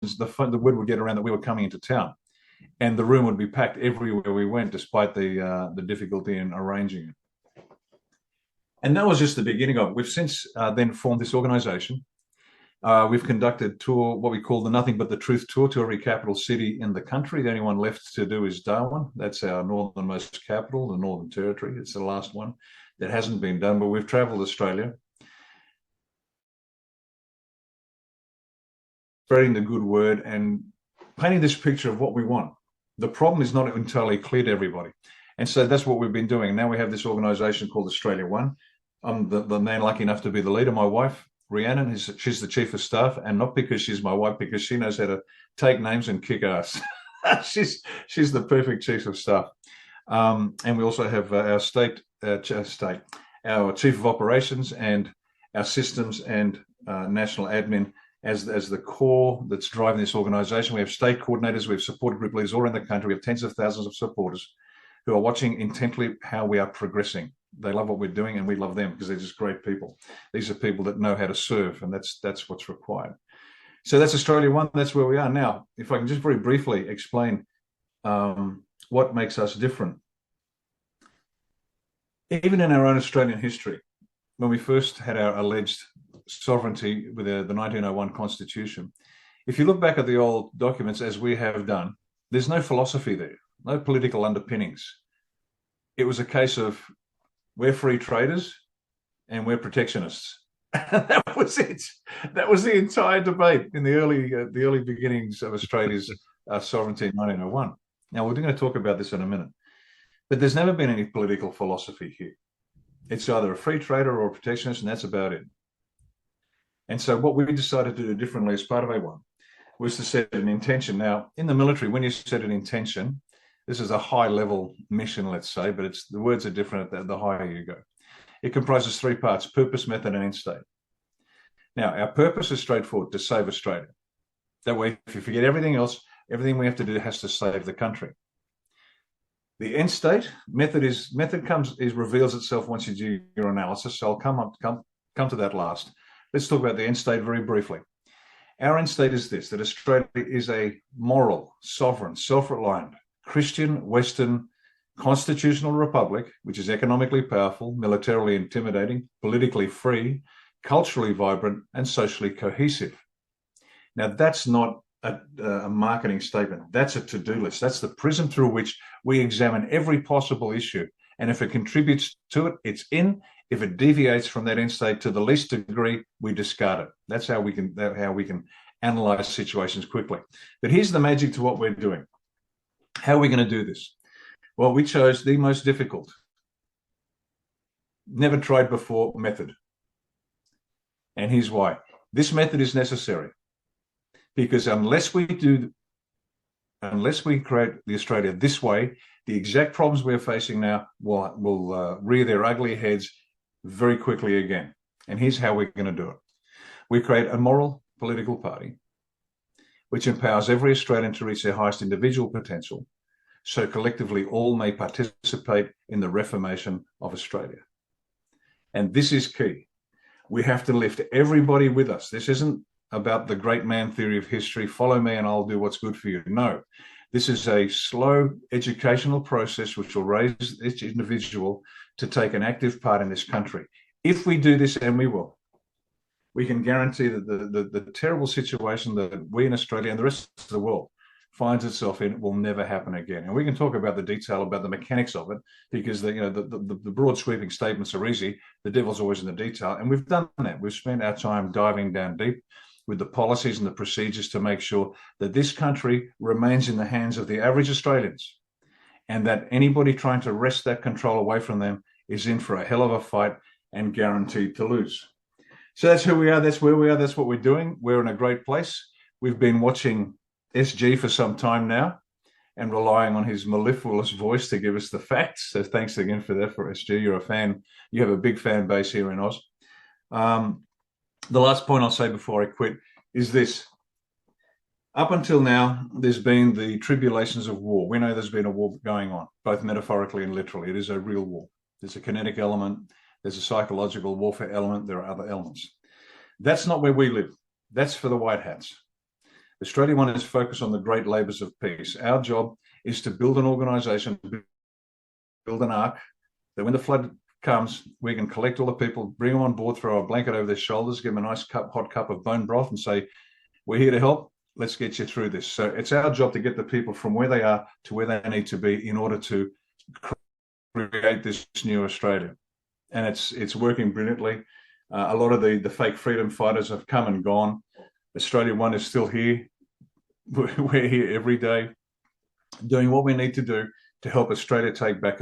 the word would get around that we were coming into town, and the room would be packed everywhere we went, despite the difficulty in arranging it. And that was just the beginning of it. We've since then formed this organisation. We've conducted what we call the Nothing But the Truth tour to every capital city in the country. The only one left to do is Darwin. That's our northernmost capital, the Northern Territory. It's the last one that hasn't been done, but we've travelled Australia, spreading the good word and painting this picture of what we want. The problem is not entirely clear to everybody. And so that's what we've been doing. Now we have this organisation called Australia One. I'm the man lucky enough to be the leader. My wife, Rhiannon, she's the chief of staff, and not because she's my wife, because she knows how to take names and kick ass. she's the perfect chief of staff. And we also have our our chief of operations and our systems and national admin as the core that's driving this organisation. We have state coordinators, we have support group leaders all around the country. We have tens of thousands of supporters who are watching intently how we are progressing. They love what we're doing, and we love them because they're just great people. These are people that know how to serve, and that's what's required. So that's Australia One. That's where we are now. If I can just very briefly explain what makes us different. Even in our own Australian history, when we first had our alleged sovereignty with the 1901 Constitution, if you look back at the old documents, as we have done, there's no philosophy there, no political underpinnings. It was a case of, we're free traders and we're protectionists. That was it. That was the entire debate in the early beginnings of Australia's sovereignty in 1901. Now, we're going to talk about this in a minute. But there's never been any political philosophy here. It's either a free trader or a protectionist, and that's about it. And so what we decided to do differently as part of A1 was to set an intention. Now, in the military, when you set an intention, this is a high-level mission, let's say, but the words are different the higher you go. It comprises three parts: purpose, method, and end state. Now, our purpose is straightforward: to save Australia. That way, if you forget everything else, everything we have to do has to save the country. The end state reveals itself once you do your analysis. So I'll come to that last. Let's talk about the end state very briefly. Our end state is this: that Australia is a moral, sovereign, self-reliant, Christian, Western, constitutional republic, which is economically powerful, militarily intimidating, politically free, culturally vibrant, and socially cohesive. Now, that's not a marketing statement. That's a to-do list. That's the prism through which we examine every possible issue. And if it contributes to it, it's in. If it deviates from that end state to the least degree, we discard it. That's how we can analyze situations quickly. But here's the magic to what we're doing. How are we going to do this? Well, we chose the most difficult, never tried before method. And here's why. This method is necessary because unless we create the Australia this way, the exact problems we're facing now will rear their ugly heads very quickly again. And here's how we're going to do it. We create a moral political party which empowers every Australian to reach their highest individual potential, so collectively all may participate in the reformation of Australia. And this is key. We have to lift everybody with us. This isn't about the great man theory of history, follow me and I'll do what's good for you. No, this is a slow educational process which will raise each individual to take an active part in this country. If we do this, and we will, we can guarantee that the terrible situation that we in Australia and the rest of the world finds itself in will never happen again. And we can talk about the detail, about the mechanics of it, because the broad sweeping statements are easy. The devil's always in the detail. And we've done that. We've spent our time diving down deep with the policies and the procedures to make sure that this country remains in the hands of the average Australians, and that anybody trying to wrest that control away from them is in for a hell of a fight and guaranteed to lose. So that's who we are. That's where we are. That's what we're doing. We're in a great place. We've been watching SG for some time now and relying on his mellifluous voice to give us the facts. So thanks again for that, for SG. You're a fan. You have a big fan base here in Oz. The last point I'll say before I quit is this. Up until now, there's been the tribulations of war. We know there's been a war going on, both metaphorically and literally. It is a real war. There's a kinetic element. There's a psychological warfare element. There are other elements. That's not where we live. That's for the white hats. Australia One is focused on the great labours of peace. Our job is to build an organisation, build an ark, that when the flood comes, we can collect all the people, bring them on board, throw a blanket over their shoulders, give them a nice hot cup of bone broth, and say, "We're here to help. Let's get you through this." So it's our job to get the people from where they are to where they need to be in order to create this new Australia. And it's working brilliantly. A lot of the fake freedom fighters have come and gone. Australia One is still here. We're here every day doing what we need to do to help Australia take back